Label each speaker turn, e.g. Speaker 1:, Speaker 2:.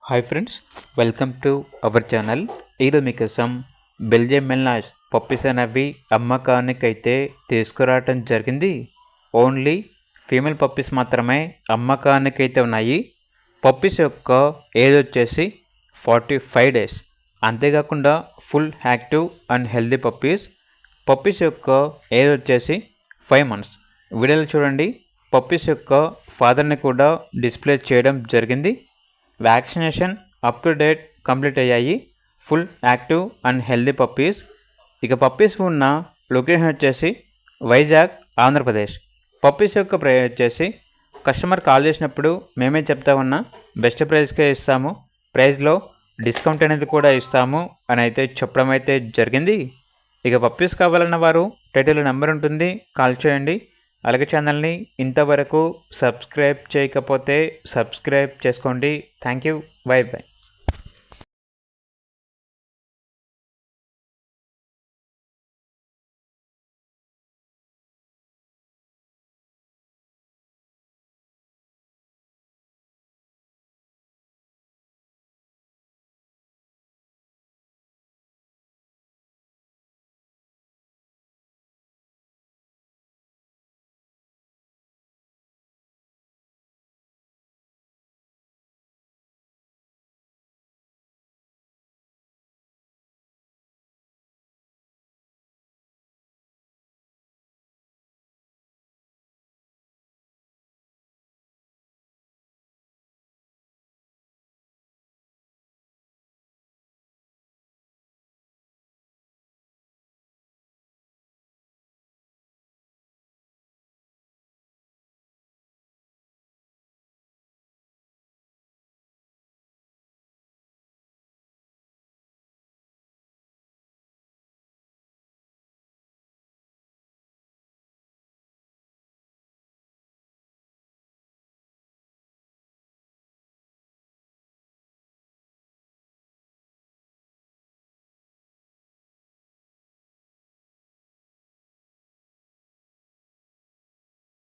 Speaker 1: Hi friends, welcome to our channel. ఈరోజు మీకోసం Belgium మెల్నాష్ puppies అనేవి అమ్మకానికైతే తీసుకురావటం జరిగింది. ఓన్లీ ఫీమేల్ పప్పీస్ మాత్రమే అమ్మకానికైతే ఉన్నాయి. పప్పీస్ యొక్క ఏజ్ వచ్చేసి 45 డేస్. అంతేకాకుండా full active and healthy puppies యొక్క ఏజ్ వచ్చేసి 5 మంత్స్. వీడియోలో చూడండి, పప్పీస్ యొక్క ఫాదర్ని కూడా డిస్ప్లే చేయడం జరిగింది. Vaccination up to date complete అయ్యాయి. Full active and healthy puppies. ఇక పప్పీస్ ఉన్న లొకేషన్ వచ్చేసి వైజాగ్, ఆంధ్రప్రదేశ్. పప్పీస్ యొక్క ప్రైస్ వచ్చేసి కస్టమర్ కాల్ చేసినప్పుడు మేమే చెప్తా ఉన్నా బెస్ట్ ప్రైస్కే ఇస్తాము, ప్రైస్లో డిస్కౌంట్ అనేది కూడా ఇస్తాము అని అయితే చెప్పడం అయితే జరిగింది. ఇక పప్పీస్ కావాలన్న వారు టైటిల్ నెంబర్ ఉంటుంది, కాల్ చేయండి. అలాగే ఛానల్ని ఇంతవరకు సబ్స్క్రైబ్ చేయకపోతే సబ్స్క్రైబ్ చేసుకోండి. Thank you. By by.